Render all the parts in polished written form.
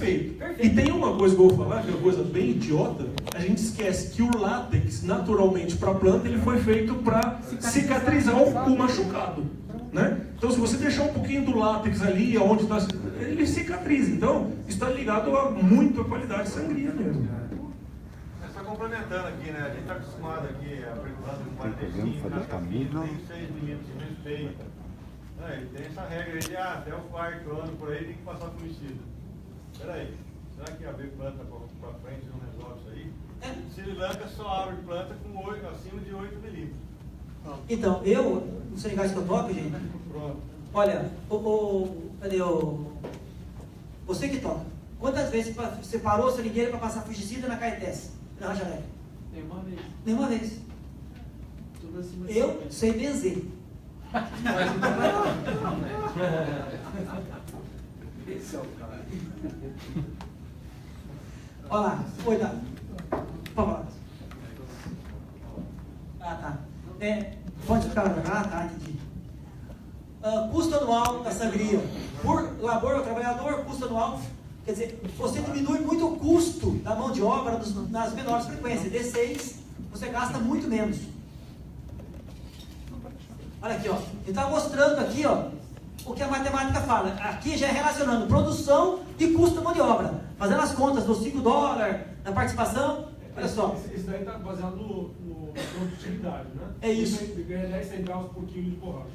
Perfeito. Perfeito. E tem uma coisa que eu vou falar, que é uma coisa bem idiota, a gente esquece que o látex, naturalmente, para a planta, ele foi feito para cicatrizar o machucado. Né? Então, se você deixar um pouquinho do látex ali, onde está, ele cicatriza. Então, está ligado a muito a qualidade sangria mesmo. Só complementando aqui, né? A gente está acostumado aqui a planta com 45, tem 6 milímetros de respeito. E tem essa regra aí de até o quarto ano por aí tem que passar fungicida. Espera aí, será que abrir planta para frente não resolve isso aí? Sri Lanka só abre planta com acima de 8 milímetros. Então, no Senegal que eu toco, gente, Pronto. olha, cadê você que toca, quantas vezes você parou a seringueira para passar fungicida na Caetés, na Raja Leve? Nenhuma vez. Nenhuma vez. Tudo acima de Eu 50. sei benzer. Esse é o cara. Olha lá, cuidado. Por favor. Ah, tá. Pode ficar. Ah, tá, entendi. Custo anual da sangria. Por labor ao trabalhador, custo anual. Quer dizer, você diminui muito o custo da mão de obra nas menores frequências. D6, você gasta muito menos. Olha aqui, ó. Ele está mostrando aqui, ó, o que a matemática fala. Aqui já é relacionando produção e custo da mão de obra. Fazendo as contas dos $5, da participação. Olha só. Esse daí está baseado na produtividade, né? É isso. Ele ganha 10 centavos por quilo de borracha.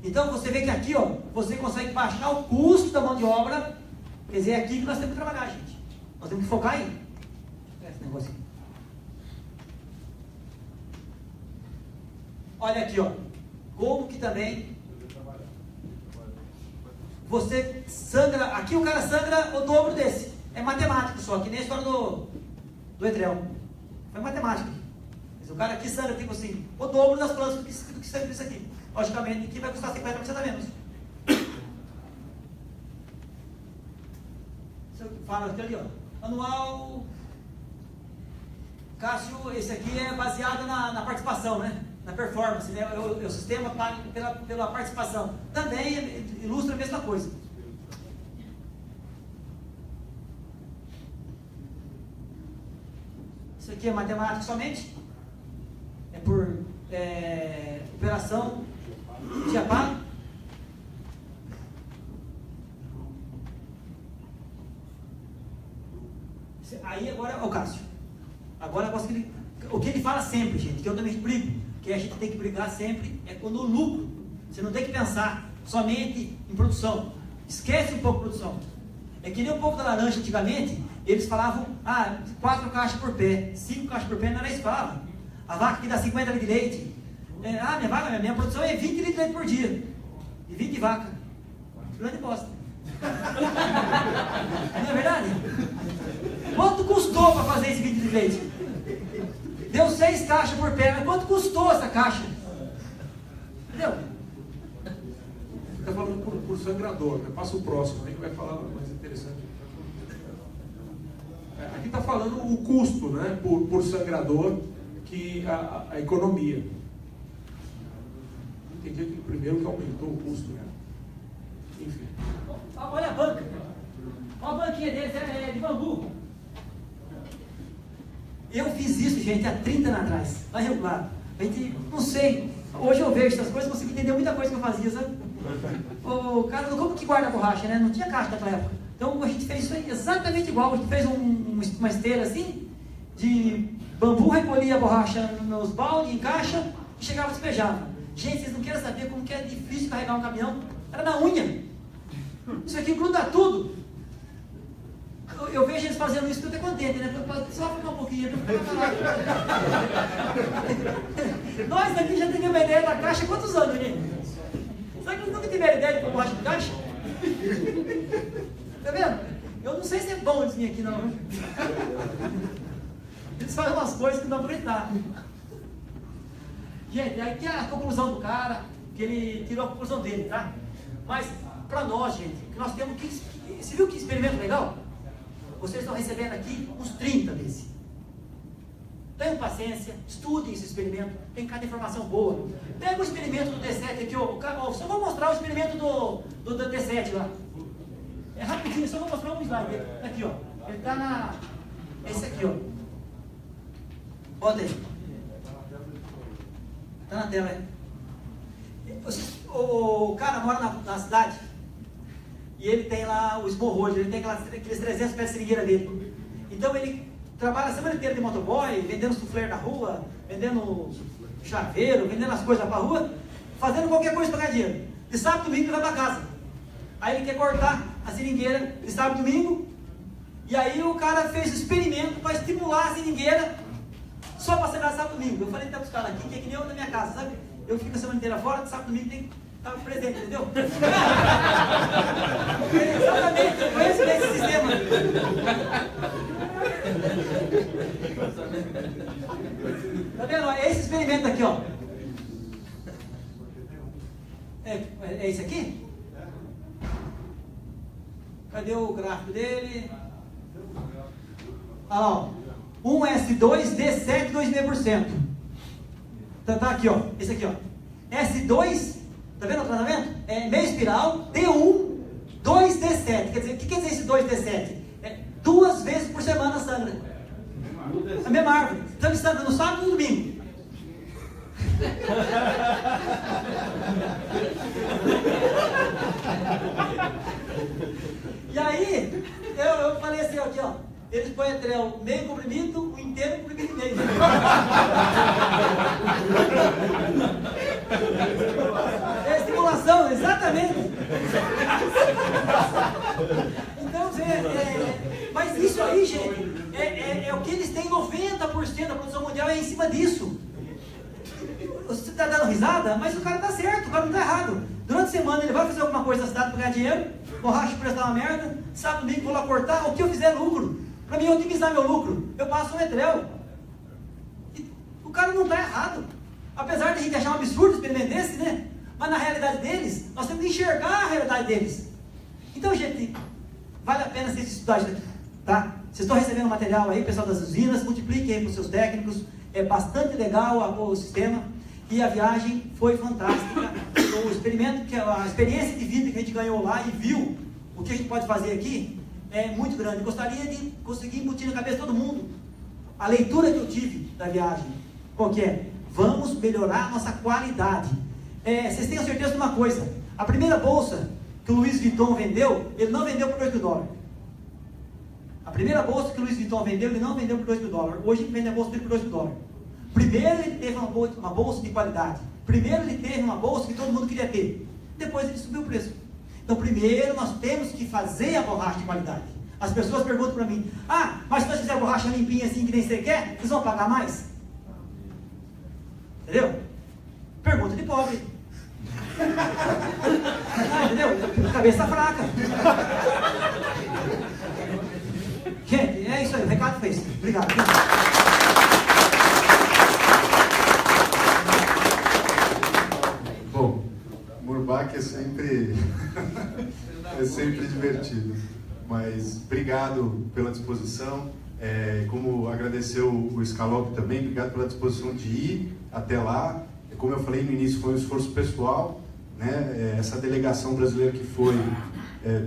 Então você vê que aqui, ó, você consegue baixar o custo da mão de obra. Quer dizer, é aqui que nós temos que trabalhar, gente. Nós temos que focar aí. Esse negócio aqui. Olha aqui, ó. Como que também você sangra, aqui o cara sangra o dobro desse. É matemático só, que nem a história do Etrel. Foi matemática. Mas o cara aqui sangra, tipo assim, o dobro das plantas do que sangra isso aqui. Logicamente que vai custar 50% a menos. Você fala aqui ali, ó. Anual. Cássio, esse aqui é baseado na participação, né? Na performance, né? O sistema paga pela participação. Também ilustra a mesma coisa. Isso aqui é matemática somente. É por operação dia pago. Aí agora, o Cássio. Agora o que ele fala sempre, gente, que eu também explico, que a gente tem que brigar sempre, é quando o lucro. Você não tem que pensar somente em produção. Esquece um pouco a produção. É que nem o povo da laranja antigamente, eles falavam, 4 caixas por pé, 5 caixas por pé, não era isso que falava. A vaca que dá 50 litros de leite, minha produção é 20 litros de leite por dia. E 20 de vaca. Grande bosta. Não é verdade? Quanto custou para fazer esse 20 litros de leite? Deu 6 caixas por pé, mas quanto custou essa caixa? Entendeu? Está falando por sangrador, né? Passa o próximo, aí que vai falar mais interessante. Aqui está falando o custo, né? Por sangrador, que a economia. Entendi que primeiro que aumentou o custo, né? Enfim. Olha a banca. Olha a banquinha deles, é de bambu. Eu fiz isso, gente, há 30 anos atrás, lá em Rio Claro. A gente, não sei, hoje eu vejo essas coisas, consigo entender muita coisa que eu fazia, sabe? O cara, como que guarda a borracha, né? Não tinha caixa naquela época. Então a gente fez isso aí exatamente igual. A gente fez uma esteira assim, de bambu, recolhia a borracha nos baldes, em caixa, e chegava e despejava. Gente, vocês não querem saber como que é difícil carregar um caminhão? Era na unha. Isso aqui gruda tudo. Eu vejo eles fazendo isso, eu estou contente, né? Só ficar um pouquinho. Nós aqui já temos uma ideia da caixa há quantos anos, gente? Será que eles nunca tiveram ideia de como borracha de caixa? Tá vendo? Eu não sei se é bom eles virem aqui, não. Eles fazem umas coisas que não dá para acreditar. Gente, aí que é a conclusão do cara, que ele tirou a conclusão dele, tá? Mas, para nós, gente, que nós temos que... Você viu que experimento legal? Vocês estão recebendo aqui uns 30 desse. Tenham paciência, estudem esse experimento, tem cada informação boa. Pega o experimento do D7 aqui, só vou mostrar o experimento do D7 lá. É rapidinho, só vou mostrar um slide dele. Aqui, ó. Ele está na... Esse aqui, ó. Bota aí. Está na tela aí. O cara mora na cidade e ele tem lá o Small Road, ele tem aqueles 300 pés de seringueira dele. Então ele trabalha a semana inteira de motoboy, vendendo soufflé na rua, vendendo chaveiro, vendendo as coisas para a rua, fazendo qualquer coisa para ganhar dinheiro. De sábado e domingo ele vai para casa. Aí ele quer cortar a seringueira de sábado e domingo, e aí o cara fez um experimento para estimular a seringueira só para sembrar sábado e domingo. Eu falei até para os caras aqui, que é que nem eu na minha casa, sabe? Eu fico a semana inteira fora, de sábado e domingo tem que estar presente, entendeu? Exatamente, eu conheço bem esse sistema. Tá vendo? É esse experimento aqui, ó. É esse aqui? Cadê o gráfico dele? Ah, ó. 1S2, D7, 2,5%. Tá aqui, ó. Esse aqui, ó. S2, tá vendo o tratamento? É meio espiral, D1, 2D7. Quer dizer, o que quer dizer esse 2D7? É 2 vezes por semana sangra. A mesma árvore. Então ele sangra no sábado e no domingo. E aí, eu falei assim, ó, aqui, ó. Eles põem entre o meio comprimido, o inteiro e o comprimido meio. É estimulação, exatamente. Então, mas isso aí, gente, é o que eles têm. 90% da produção mundial é em cima disso. Você está dando risada, mas o cara está certo, o cara não está errado. Durante a semana ele vai fazer alguma coisa na cidade para ganhar dinheiro, borracha o preço dá uma merda, sábado domingo vou lá cortar, o que eu fizer é lucro. Para mim otimizar meu lucro, eu passo um metrel. E o cara não está errado. Apesar de a gente achar um absurdo experimentar esse, né? Mas na realidade deles, nós temos que enxergar a realidade deles. Então, gente, vale a pena vocês estudarem isso aqui, tá? Vocês estão recebendo material aí, pessoal das usinas, multipliquem aí para os seus técnicos. É bastante legal o sistema. E a viagem foi fantástica. O experimento, a experiência de vida que a gente ganhou lá e viu o que a gente pode fazer aqui é muito grande. Gostaria de conseguir embutir na cabeça de todo mundo a leitura que eu tive da viagem. Qual que é? Vamos melhorar a nossa qualidade. Vocês tenham certeza de uma coisa: a primeira bolsa que o Louis Vuitton vendeu, ele não vendeu por $2.000. A primeira bolsa que o Louis Vuitton vendeu, ele não vendeu por $2.000. Hoje ele vende a bolsa dele por $2.000. Primeiro ele teve uma bolsa de qualidade. Primeiro ele teve uma bolsa que todo mundo queria ter. Depois ele subiu o preço. Então primeiro nós temos que fazer a borracha de qualidade. As pessoas perguntam para mim: ah, mas se nós fizermos a borracha limpinha assim que nem você quer, vocês vão pagar mais? Entendeu? Pergunta de pobre. Ah, entendeu? Cabeça fraca. Gente, é isso aí, o recado fez. Obrigado. Bom, Murbach é sempre divertido, mas obrigado pela disposição. Como agradeceu o Scalop também, obrigado pela disposição de ir até lá. Como eu falei no início, foi um esforço pessoal, né? Essa delegação brasileira que foi,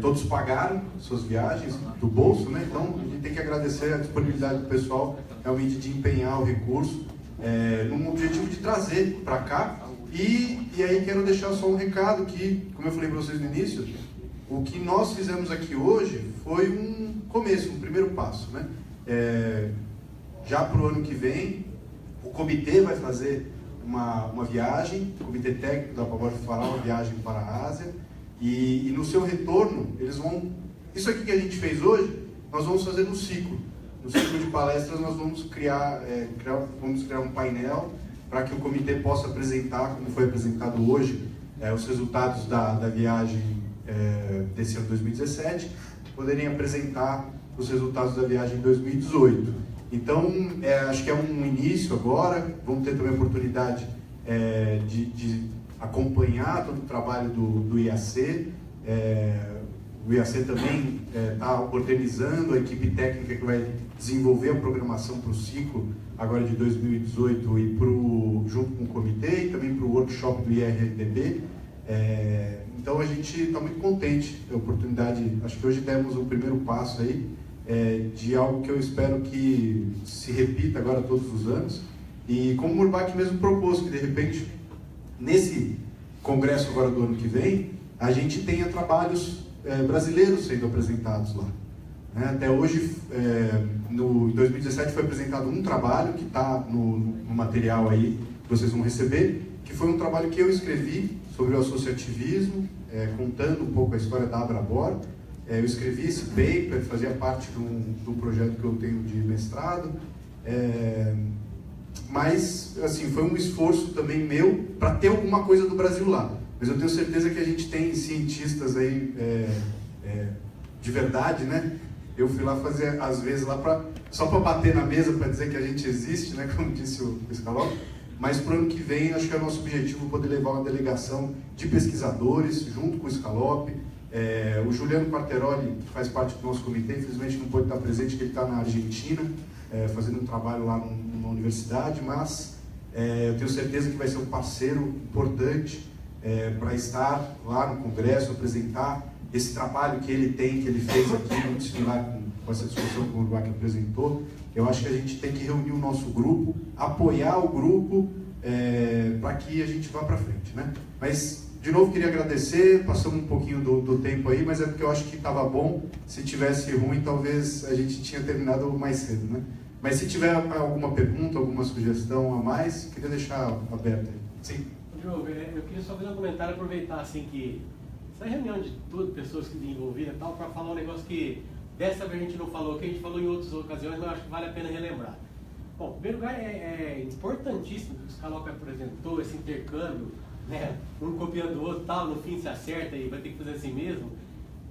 todos pagaram suas viagens do bolso, né? Então a gente tem que agradecer a disponibilidade do pessoal realmente de empenhar o recurso num objetivo de trazer para cá. E aí quero deixar só um recado que, como eu falei para vocês no início, o que nós fizemos aqui hoje foi um começo, um primeiro passo, né? Já para o ano que vem, o comitê vai fazer uma viagem, o comitê técnico da Pabor fará uma viagem para a Ásia, e no seu retorno, eles vão... Isso aqui que a gente fez hoje, nós vamos fazer no ciclo. No ciclo de palestras nós vamos criar um painel para que o comitê possa apresentar, como foi apresentado hoje, os resultados da viagem desse ano 2017, poderem apresentar os resultados da viagem 2018. Então, acho que é um início agora. Vamos ter também a oportunidade de acompanhar todo o trabalho do IAC. O IAC também está organizando a equipe técnica que vai desenvolver a programação para o ciclo agora de 2018 e junto com o comitê, e também para o workshop do IRDB. Então a gente está muito contente da oportunidade, acho que hoje demos o primeiro passo aí, de algo que eu espero que se repita agora todos os anos. E como o Murbach mesmo propôs, que de repente, nesse congresso agora do ano que vem, a gente tenha trabalhos brasileiros sendo apresentados lá. Né? Até hoje, em 2017, foi apresentado um trabalho que está no material aí que vocês vão receber, que foi um trabalho que eu escrevi sobre o associativismo, contando um pouco a história da Abrabor. Eu escrevi esse paper, fazia parte do projeto que eu tenho de mestrado, mas assim, foi um esforço também meu para ter alguma coisa do Brasil lá. Mas eu tenho certeza que a gente tem cientistas aí de verdade, né? Eu fui lá fazer, às vezes, lá só para bater na mesa, para dizer que a gente existe, né? Como disse o Scalop. Mas para o ano que vem, acho que é o nosso objetivo poder levar uma delegação de pesquisadores, junto com o Scalop. O Juliano Quarteroli, que faz parte do nosso comitê, infelizmente não pôde estar presente, porque ele está na Argentina, fazendo um trabalho lá numa universidade, mas eu tenho certeza que vai ser um parceiro importante para estar lá no Congresso, apresentar esse trabalho que ele tem, que ele fez aqui, muito similar com essa discussão que o Murbach apresentou. Eu acho que a gente tem que reunir o nosso grupo, apoiar o grupo para que a gente vá para frente, né? Mas, de novo, queria agradecer, passamos um pouquinho do tempo aí, mas é porque eu acho que estava bom. Se tivesse ruim, talvez a gente tinha terminado mais cedo, né? Mas se tiver alguma pergunta, alguma sugestão a mais, queria deixar aberto aí. Sim? Diogo, eu queria só fazer um comentário, aproveitar assim que essa reunião de tudo, pessoas que envolvidas e tal, para falar um negócio que dessa vez a gente não falou, que a gente falou em outras ocasiões, mas eu acho que vale a pena relembrar. Bom, em primeiro lugar, é importantíssimo que o Scalop apresentou, esse intercâmbio, né? Um copiando o outro, tal, no fim se acerta e vai ter que fazer assim mesmo.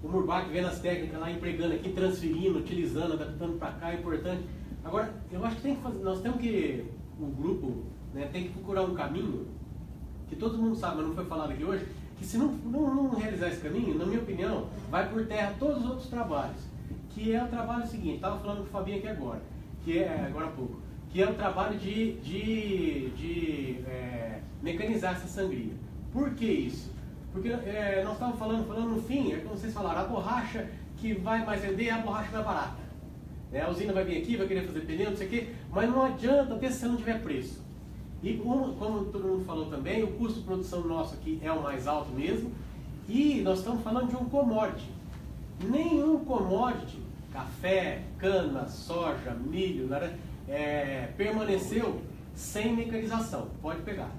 O Murbach vendo as técnicas lá, empregando aqui, transferindo, utilizando, adaptando para cá, é importante. Agora, eu acho que tem que fazer, nós temos que, o grupo, né, tem que procurar um caminho, que todo mundo sabe, mas não foi falado aqui hoje, que se não realizar esse caminho, na minha opinião, vai por terra todos os outros trabalhos. Que é o trabalho seguinte, estava falando com o Fabinho aqui agora, que é agora há pouco, que é o trabalho de mecanizar essa sangria. Por que isso? Porque nós estávamos falando no fim, como vocês falaram, a borracha que vai mais vender é a borracha mais barata. A usina vai vir aqui, vai querer fazer pneu, não sei o quê, mas não adianta ter se não tiver preço. E como todo mundo falou também, o custo de produção nosso aqui é o mais alto mesmo, e nós estamos falando de um commodity. Nenhum commodity, café, cana, soja, milho, permaneceu sem mecanização. Pode pegar.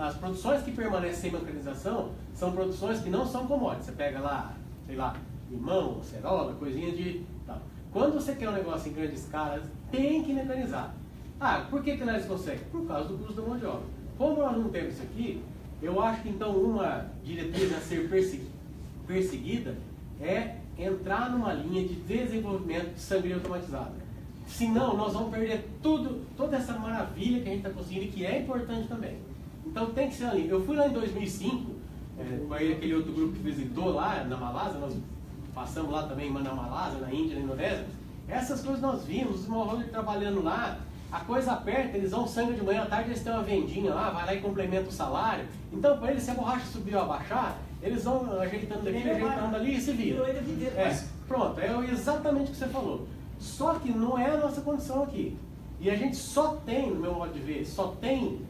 As produções que permanecem sem mecanização são produções que não são commodities. Você pega lá, sei lá, limão, acerola, coisinha de tal. Quando você quer um negócio em grande escala, tem que mecanizar. Por que eles conseguem? Por causa do custo da mão de obra. Como nós não temos isso aqui, eu acho que então uma diretriz a ser perseguida é entrar numa linha de desenvolvimento de sangria automatizada. Senão, nós vamos perder toda essa maravilha que a gente está conseguindo e que é importante também. Então tem que ser ali. Eu fui lá em 2005, com aquele outro grupo que visitou lá na Malásia, nós passamos lá também na Malásia, na Índia, na Indonésia. Essas coisas nós vimos, os Mohawk trabalhando lá, a coisa aperta, eles vão sangue de manhã à tarde, eles têm uma vendinha lá, vai lá e complementa o salário. Então, para eles, se a borracha subir ou abaixar, eles vão ajeitando daqui, ajeitando ali e se vira. Pronto, é exatamente o que você falou. Só que não é a nossa condição aqui. E a gente só tem, no meu modo de ver, só tem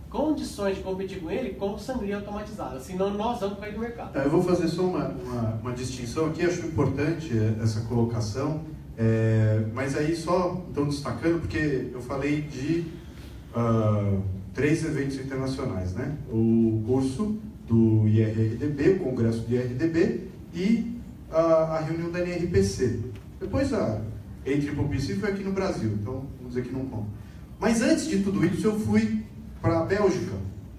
condições de competir com ele com sangria automatizada. Senão nós vamos cair do mercado. Eu vou fazer só uma distinção aqui, acho importante essa colocação. Mas aí só, então, destacando, porque eu falei de 3 eventos internacionais, né? O curso do IRRDB, o congresso do IRRDB e a reunião da NRPC. Depois a ACCC foi aqui no Brasil, então vamos dizer que não conta. Mas antes de tudo isso eu fui para a Bélgica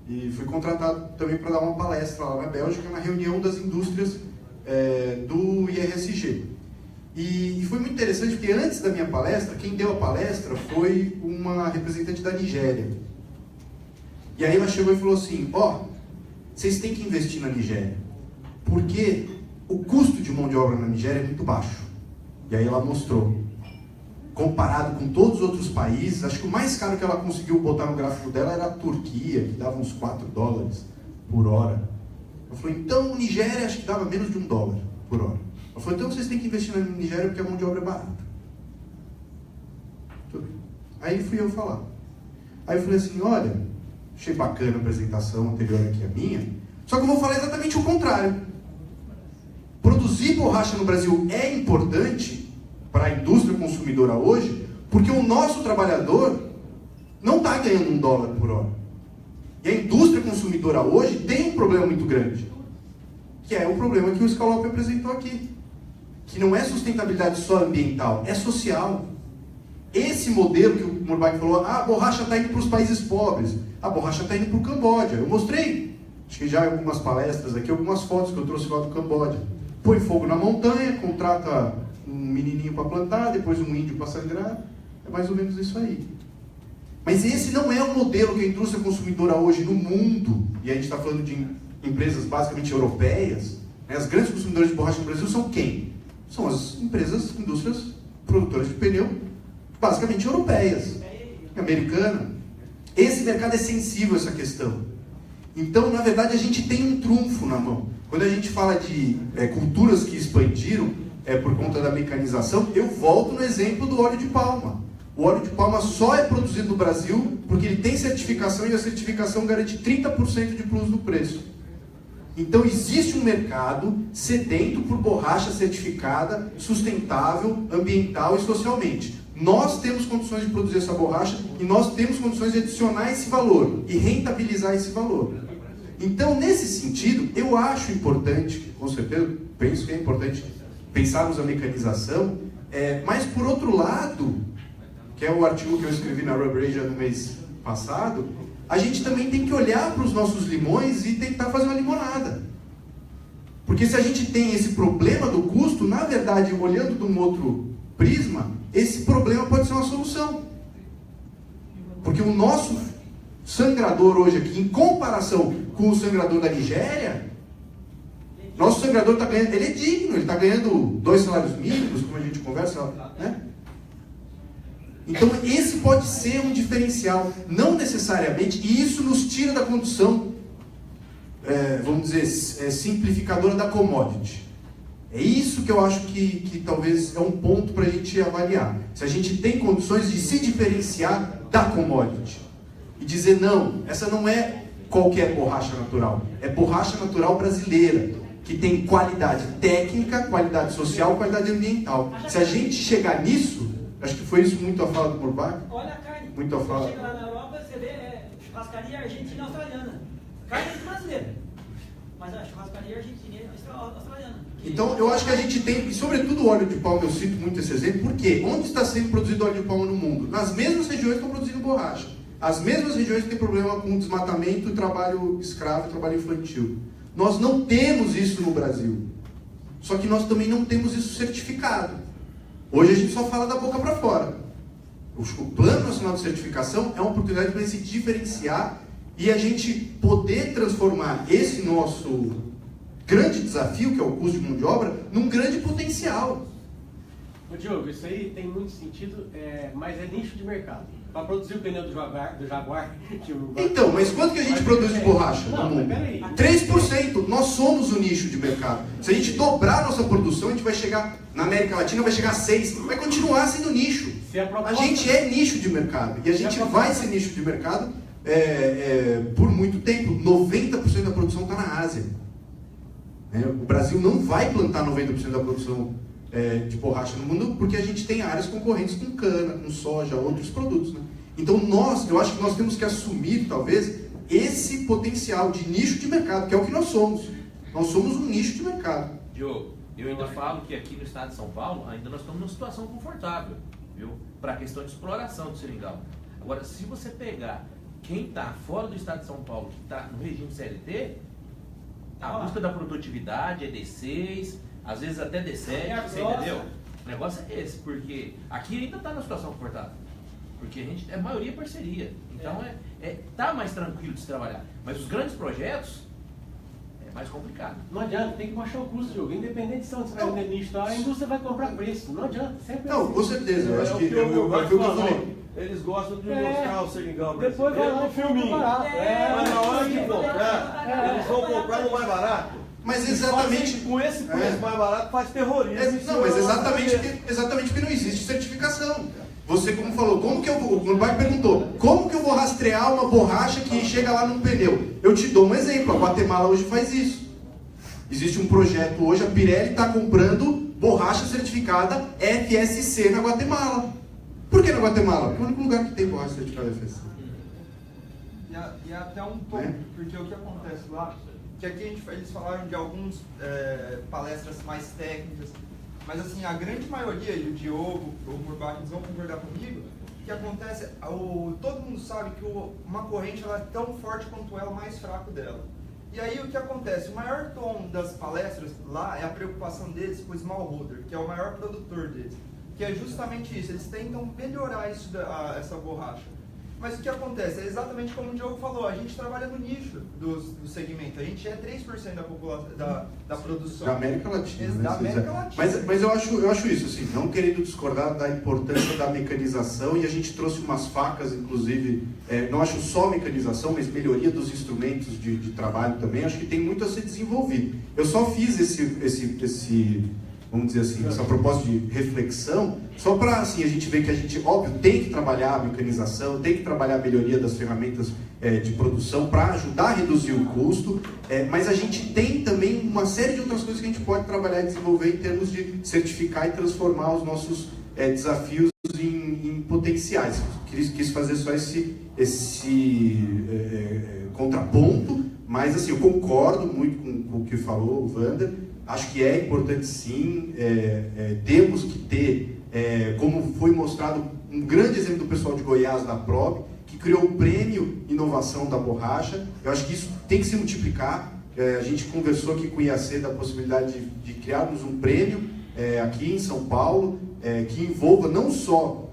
e fui contratado também para dar uma palestra lá na Bélgica, na reunião das indústrias do IRSG. E foi muito interessante porque antes da minha palestra, quem deu a palestra foi uma representante da Nigéria. E aí ela chegou e falou assim, vocês têm que investir na Nigéria, porque o custo de mão de obra na Nigéria é muito baixo. E aí ela mostrou, comparado com todos os outros países, acho que o mais caro que ela conseguiu botar no gráfico dela era a Turquia, que dava uns $4 por hora. Ela falou, então Nigéria acho que dava menos de $1 por hora. Ela falou, então vocês têm que investir na Nigéria porque a mão de obra é barata. Tudo bem. Aí fui eu falar. Aí eu falei assim, olha, achei bacana a apresentação anterior aqui a minha, só que eu vou falar exatamente o contrário. Produzir borracha no Brasil é importante para a indústria consumidora hoje, porque o nosso trabalhador não está ganhando $1 por hora. E a indústria consumidora hoje tem um problema muito grande, que é o problema que o Scalop apresentou aqui, que não é sustentabilidade só ambiental, é social. Esse modelo que o Murbach falou, a borracha está indo para os países pobres, a borracha está indo para o Camboja. Eu mostrei, acho que já em algumas palestras aqui, algumas fotos que eu trouxe lá do Camboja. Põe fogo na montanha, contrata um menininho para plantar, depois um índio para sangrar, é mais ou menos isso aí. Mas esse não é o modelo que a indústria consumidora hoje no mundo, e a gente está falando de empresas basicamente europeias, né? As grandes consumidoras de borracha no Brasil são quem? São as empresas, indústrias produtoras de pneu, basicamente europeias, americana. Esse mercado é sensível a essa questão. Então, na verdade, a gente tem um trunfo na mão. Quando a gente fala de culturas que expandiram por conta da mecanização, eu volto no exemplo do óleo de palma. O óleo de palma só é produzido no Brasil porque ele tem certificação e a certificação garante 30% de plus no preço. Então existe um mercado sedento por borracha certificada, sustentável, ambiental e socialmente. Nós temos condições de produzir essa borracha e nós temos condições de adicionar esse valor e rentabilizar esse valor. Então, nesse sentido, eu acho importante, com certeza, penso que é importante pensarmos a mecanização, mas por outro lado, que é o artigo que eu escrevi na Rubber Asia no mês passado, a gente também tem que olhar para os nossos limões e tentar fazer uma limonada. Porque se a gente tem esse problema do custo, na verdade, olhando de um outro prisma, esse problema pode ser uma solução. Porque o nosso sangrador hoje aqui, em comparação com o sangrador da Nigéria, nosso sangrador está ganhando, ele é digno, ele está ganhando 2 salários mínimos, como a gente conversa, né? Então esse pode ser um diferencial, não necessariamente, e isso nos tira da condição, vamos dizer, simplificadora da commodity. É isso que eu acho que talvez é um ponto para a gente avaliar. Se a gente tem condições de se diferenciar da commodity. E dizer, não, essa não é qualquer borracha natural. É borracha natural brasileira, que tem qualidade técnica, qualidade social, qualidade ambiental. Se a gente chegar nisso, acho que foi isso muito a fala do Murbach. Olha a carne. Muito a fala. Você chega lá na Europa, você vê churrascaria argentina e australiana. Carne brasileira. Mas a churrascaria argentina e australiana. Então, eu acho que a gente tem, e sobretudo o óleo de palma, eu cito muito esse exemplo, porque onde está sendo produzido óleo de palma no mundo? Nas mesmas regiões que estão produzindo borracha. As mesmas regiões que têm problema com desmatamento, trabalho escravo, trabalho infantil. Nós não temos isso no Brasil. Só que nós também não temos isso certificado. Hoje a gente só fala da boca para fora. O Plano Nacional de Certificação é uma oportunidade para se diferenciar e a gente poder transformar esse nosso grande desafio, que é o custo de mão de obra, num grande potencial. Ô Diogo, isso aí tem muito sentido, mas é nicho de mercado. Para produzir o pneu do Jaguar Então, mas quanto que a gente produz de borracha no mundo? Peraí. 3%. Nós somos o nicho de mercado. Se a gente dobrar a nossa produção, a gente vai chegar, na América Latina, vai chegar a 6%. Vai continuar sendo nicho. A gente é nicho de mercado. E a gente vai ser nicho de mercado por muito tempo. 90% da produção está na Ásia. O Brasil não vai plantar 90% da produção de borracha no mundo, porque a gente tem áreas concorrentes com cana, com soja, outros produtos, né? Então eu acho que nós temos que assumir, talvez, esse potencial de nicho de mercado, que é o que nós somos. Nós somos um nicho de mercado. Diogo, eu ainda falo que aqui no estado de São Paulo, ainda nós estamos numa situação confortável, viu? Para a questão de exploração do seringal. Agora, se você pegar quem está fora do estado de São Paulo, que está no regime CLT, a busca da produtividade é D6, às vezes até D7, você entendeu? O negócio é esse, porque aqui ainda está na situação confortável. Porque a maioria é parceria. Então tá mais tranquilo de se trabalhar. Mas os grandes projetos, é mais complicado. Não adianta, tem que baixar o custo, Diogo. Independente de onde você vai vender nicho, a indústria vai comprar preço. Não adianta, sempre Não, assim. com certeza, eu acho que o eu falei. Eles gostam de mostrar o seringão. Depois vai lá no filminho. Mas na hora de comprar, eles vão comprar no mais barato. Mas exatamente Com esse preço mais barato faz terrorismo. Não, mas exatamente porque não existe certificação. Você, como falou, como que eu vou, o Nubank perguntou, como que eu vou rastrear uma borracha que chega lá num pneu? Eu te dou um exemplo, a Guatemala hoje faz isso. Existe um projeto hoje, a Pirelli está comprando borracha certificada FSC na Guatemala. Por que na Guatemala? Porque é o único lugar que tem borracha certificada FSC. E até um ponto, porque o que acontece lá, que aqui eles falaram de algumas palestras mais técnicas, mas assim, a grande maioria, e o Diogo, o Burbach, eles vão concordar comigo, o que acontece, todo mundo sabe que uma corrente ela é tão forte quanto é o mais fraco dela. E aí o que acontece? O maior tom das palestras lá é a preocupação deles com o smallholder, que é o maior produtor deles. Que é justamente isso, eles tentam melhorar essa borracha. Mas o que acontece? É exatamente como o Diogo falou, a gente trabalha no nicho do segmento, a gente é 3% da população, da produção. Da América Latina. Da América Latina. Mas eu acho isso, assim, não querendo discordar da importância da mecanização, e a gente trouxe umas facas, inclusive, não acho só mecanização, mas melhoria dos instrumentos de trabalho também, acho que tem muito a ser desenvolvido. Eu só fiz esse vamos dizer assim, essa proposta de reflexão, só para assim, a gente ver que a gente, óbvio, tem que trabalhar a mecanização, tem que trabalhar a melhoria das ferramentas de produção para ajudar a reduzir o custo, mas a gente tem também uma série de outras coisas que a gente pode trabalhar e desenvolver em termos de certificar e transformar os nossos desafios em potenciais. Quis fazer só esse contraponto, mas assim, eu concordo muito com o que falou o Wander. Acho que é importante sim, temos que ter, como foi mostrado, um grande exemplo do pessoal de Goiás, da PROB, que criou o Prêmio Inovação da Borracha. Eu acho que isso tem que se multiplicar. A gente conversou aqui com o IAC da possibilidade de criarmos um prêmio aqui em São Paulo, que envolva não só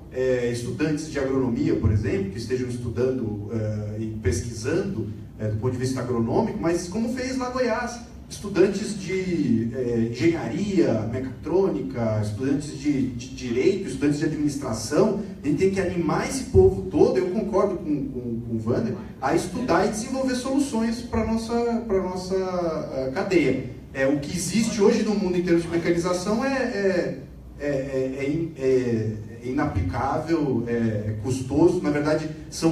estudantes de agronomia, por exemplo, que estejam estudando e pesquisando do ponto de vista agronômico, mas como fez lá Goiás. Estudantes de engenharia, mecatrônica, estudantes de direito, estudantes de administração. A gente tem que animar esse povo todo, eu concordo com o Wander, a estudar e desenvolver soluções para a nossa cadeia. O que existe hoje no mundo em termos de mecanização é inaplicável, é custoso. Na verdade, são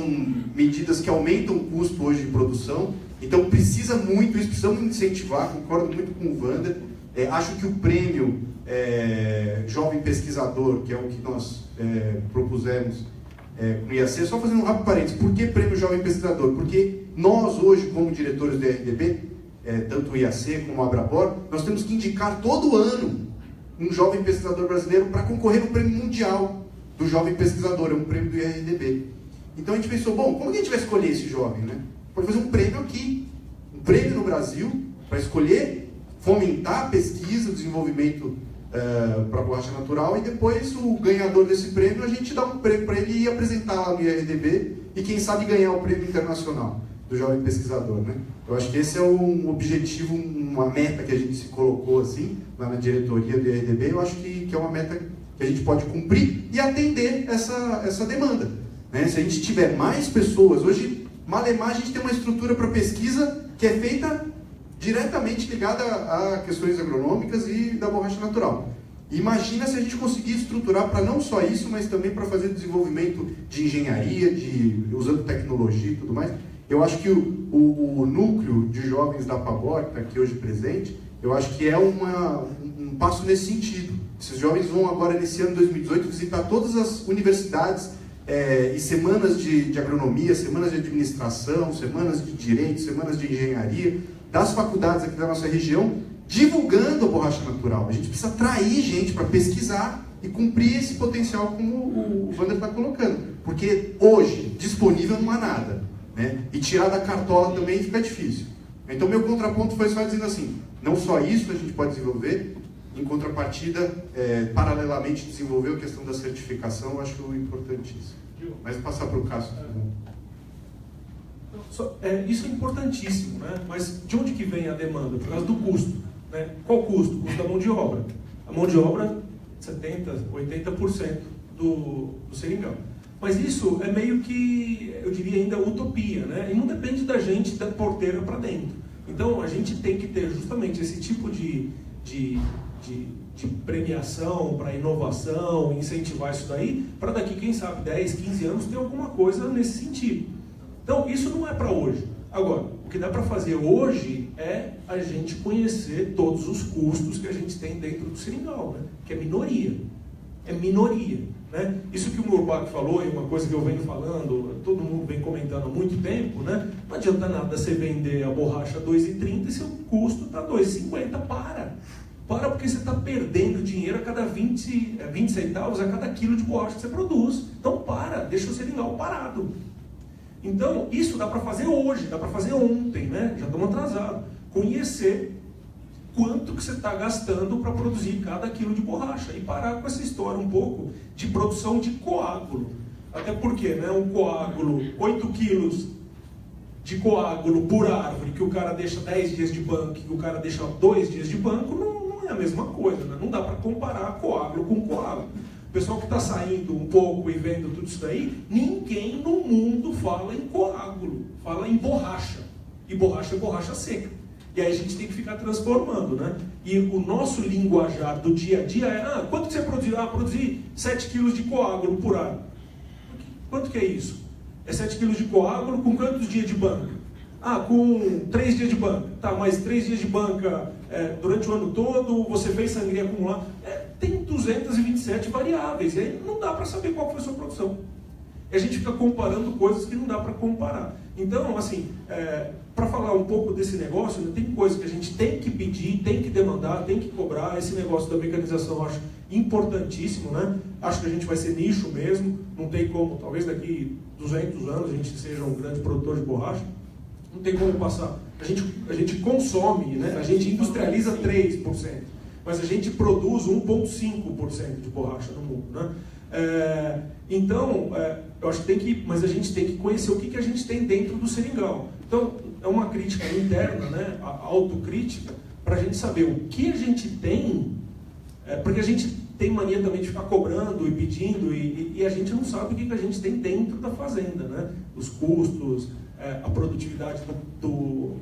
medidas que aumentam o custo hoje de produção. Então precisa muito isso, precisamos incentivar, concordo muito com o Wander. Acho que o prêmio Jovem Pesquisador, que é o que nós propusemos no IAC, só fazendo um rápido parênteses, por que prêmio Jovem Pesquisador? Porque nós hoje, como diretores do RDB, tanto o IAC como o Abrabor, nós temos que indicar todo ano um jovem pesquisador brasileiro para concorrer no prêmio mundial do Jovem Pesquisador, é um prêmio do IRDB. Então a gente pensou, bom, como que a gente vai escolher esse jovem, né? Pode fazer um prêmio aqui, um prêmio no Brasil, para escolher, fomentar a pesquisa, o desenvolvimento para a borracha natural, e depois o ganhador desse prêmio, a gente dá um prêmio para ele e apresentar lá no IRDB, e quem sabe ganhar o prêmio internacional do jovem pesquisador, né? Eu acho que esse é um objetivo, uma meta que a gente se colocou assim, lá na diretoria do IRDB. Eu acho que é uma meta que a gente pode cumprir e atender essa demanda, né? Se a gente tiver mais pessoas, hoje, Malemar, a gente tem uma estrutura para pesquisa que é feita diretamente ligada a questões agronômicas e da borracha natural. Imagina se a gente conseguir estruturar para não só isso, mas também para fazer desenvolvimento de engenharia, usando tecnologia e tudo mais. Eu acho que o núcleo de jovens da Pabor, que está aqui hoje presente, eu acho que é um passo nesse sentido. Esses jovens vão agora, nesse ano de 2018, visitar todas as universidades e semanas de agronomia, semanas de administração, semanas de direito, semanas de engenharia, das faculdades aqui da nossa região, divulgando a borracha natural. A gente precisa atrair gente para pesquisar e cumprir esse potencial como o Wander está colocando. Porque hoje, disponível não há nada, né? E tirar da cartola também fica difícil. Então meu contraponto foi só dizendo assim, não só isso a gente pode desenvolver, em contrapartida, paralelamente desenvolver a questão da certificação, eu acho importantíssimo. Mas passar para o Cássio. Isso é importantíssimo, né? Mas de onde que vem a demanda? Por causa do custo. Né? Qual o custo? O custo da mão de obra. A mão de obra, 70%, 80% do seringal. Mas isso é meio que, eu diria ainda, utopia, né? E não depende da gente, da porteira para dentro. Então, a gente tem que ter justamente esse tipo de premiação para inovação, incentivar isso daí, para daqui, quem sabe, 10, 15 anos ter alguma coisa nesse sentido. Então, isso não é para hoje. Agora, o que dá para fazer hoje é a gente conhecer todos os custos que a gente tem dentro do seringal, né? Que é minoria. É minoria. Né? Isso que o Murbach falou, é uma coisa que eu venho falando, todo mundo vem comentando há muito tempo, né? Não adianta nada você vender a borracha a R$ 2,30 e seu custo está R$ 2,50. Para porque você está perdendo dinheiro a cada 20 centavos a cada quilo de borracha que você produz. Então deixa o seringal parado. Então, isso dá para fazer hoje, dá para fazer ontem, né? Já estamos atrasados. Conhecer quanto que você está gastando para produzir cada quilo de borracha e parar com essa história um pouco de produção de coágulo. Até porque, né, um coágulo, 8 quilos de coágulo por árvore, que o cara deixa 10 dias de banco e que o cara deixa 2 dias de banco, não é a mesma coisa, né? Não dá para comparar coágulo com coágulo. O pessoal que está saindo um pouco e vendo tudo isso daí, ninguém no mundo fala em coágulo, fala em borracha. E borracha é borracha seca. E aí a gente tem que ficar transformando, né? E o nosso linguajar do dia a dia é, quanto que você produziu? Produzi 7 quilos de coágulo por ano. Quanto que é isso? É 7 quilos de coágulo com quantos dias de banca? Com 3 dias de banca. Tá, mas 3 dias de banca durante o ano todo, você fez sangria acumulada. Tem 227 variáveis, e aí não dá para saber qual foi a sua produção. E a gente fica comparando coisas que não dá para comparar. Então, assim, para falar um pouco desse negócio, né, tem coisas que a gente tem que pedir, tem que demandar, tem que cobrar. Esse negócio da mecanização eu acho importantíssimo, né? Acho que a gente vai ser nicho mesmo, não tem como, talvez daqui 200 anos a gente seja um grande produtor de borracha, não tem como passar. A gente consome, né? A gente industrializa 3%, mas a gente produz 1,5% de borracha no mundo, né? Então, eu acho que mas a gente tem que conhecer o que a gente tem dentro do seringal. Então, é uma crítica interna, né, a autocrítica, para a gente saber o que a gente tem, porque a gente tem mania também de ficar cobrando e pedindo, e a gente não sabe o que a gente tem dentro da fazenda, né? Os custos, a produtividade do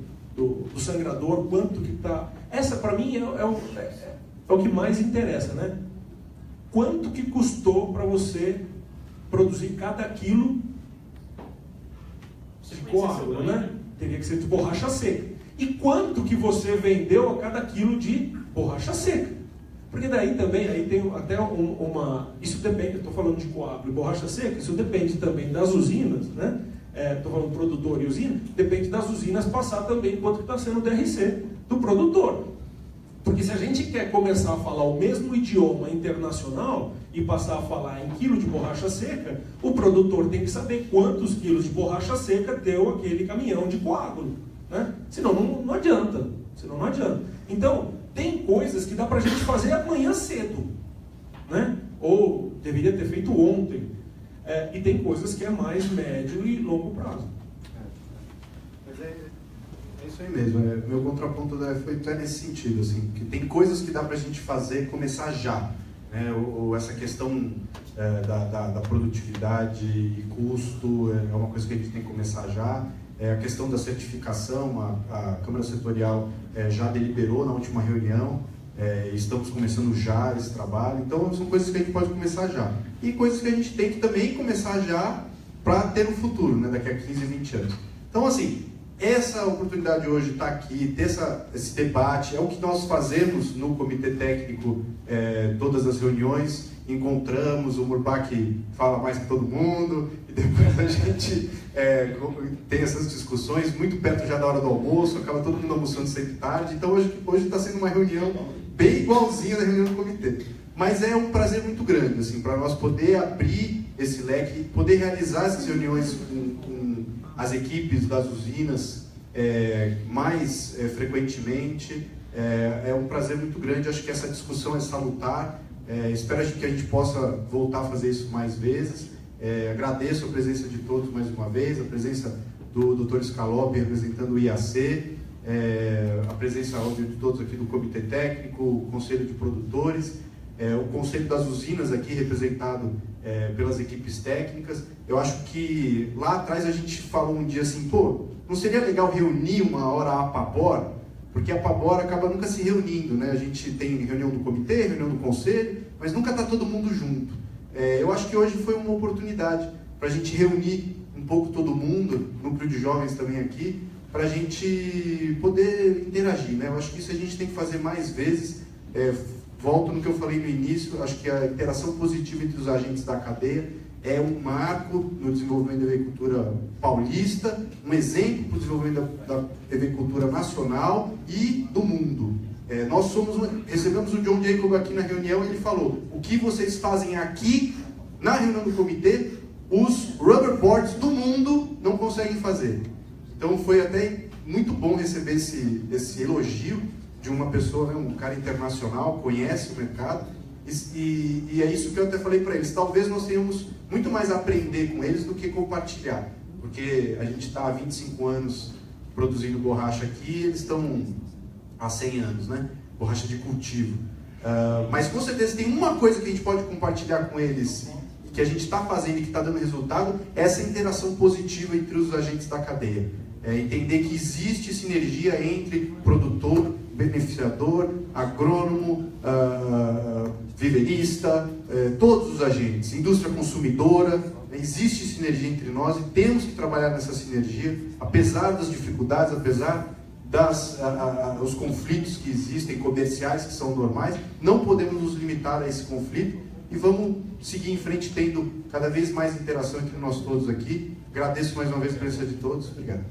sangrador, quanto que está... Essa, para mim, é o que mais interessa, né? Quanto que custou para você produzir cada quilo de coágulo, né? Teria que ser de borracha seca. E quanto que você vendeu a cada quilo de borracha seca? Porque daí também, aí tem até isso depende, eu estou falando de coágulo e borracha seca, isso depende também das usinas, né? Estou falando produtor e usina, depende das usinas passar também quanto que está sendo o DRC do produtor. Porque se a gente quer começar a falar o mesmo idioma internacional e passar a falar em quilo de borracha seca, o produtor tem que saber quantos quilos de borracha seca deu aquele caminhão de coágulo, né? Senão não adianta. Então, tem coisas que dá para a gente fazer amanhã cedo, né? Ou deveria ter feito ontem. E tem coisas que é mais médio e longo prazo. Mas é isso aí mesmo. Meu contraponto foi até nesse sentido, assim, que tem coisas que dá para a gente fazer, começar já. Ou essa questão da produtividade e custo é uma coisa que a gente tem que começar já. A questão da certificação, a Câmara Setorial já deliberou na última reunião, estamos começando já esse trabalho, então são coisas que a gente pode começar já. E coisas que a gente tem que também começar já para ter no futuro, né, daqui a 15, 20 anos. Então, assim, essa oportunidade hoje está aqui, ter esse debate, é o que nós fazemos no Comitê Técnico, todas as reuniões, encontramos, o Murbach fala mais que todo mundo, e depois a gente tem essas discussões, muito perto já da hora do almoço, acaba todo mundo almoçando sempre tarde, então hoje está sendo uma reunião bem igualzinha da reunião do comitê. Mas é um prazer muito grande, assim, para nós poder abrir esse leque, poder realizar essas reuniões com as equipes das usinas mais frequentemente. É um prazer muito grande, acho que essa discussão é salutar. Espero que a gente possa voltar a fazer isso mais vezes. Agradeço a presença de todos mais uma vez, a presença do Dr. Scalopi representando o IAC, a presença óbvio de todos aqui do Comitê Técnico, o Conselho de Produtores, o Conselho das Usinas aqui representado pelas equipes técnicas. Eu acho que lá atrás a gente falou um dia assim, pô, não seria legal reunir uma hora a Pabor? Porque a Pabor acaba nunca se reunindo, né? A gente tem reunião do comitê, reunião do conselho, mas nunca está todo mundo junto. Eu acho que hoje foi uma oportunidade para a gente reunir um pouco todo mundo, núcleo de jovens também aqui, para a gente poder interagir, né? Eu acho que isso a gente tem que fazer mais vezes. Volto no que eu falei no início, acho que a interação positiva entre os agentes da cadeia é um marco no desenvolvimento da avicultura paulista, um exemplo para o desenvolvimento da avicultura nacional e do mundo. Nós recebemos o John Jacob aqui na reunião e ele falou, o que vocês fazem aqui na reunião do comitê, os rubber boards do mundo não conseguem fazer. Então foi até muito bom receber esse elogio de uma pessoa, né, um cara internacional, conhece o mercado, e é isso que eu até falei para eles, talvez nós tenhamos muito mais a aprender com eles do que compartilhar, porque a gente está há 25 anos produzindo borracha aqui, eles estão há 100 anos, né? Borracha de cultivo. Mas com certeza tem uma coisa que a gente pode compartilhar com eles, que a gente está fazendo e que está dando resultado, é essa interação positiva entre os agentes da cadeia. Entender que existe sinergia entre produtor, beneficiador, agrônomo, viverista, todos os agentes, indústria consumidora, existe sinergia entre nós e temos que trabalhar nessa sinergia, apesar das dificuldades, apesar dos conflitos que existem, comerciais que são normais, não podemos nos limitar a esse conflito e vamos seguir em frente tendo cada vez mais interação entre nós todos aqui. Agradeço mais uma vez a presença de todos. Obrigado.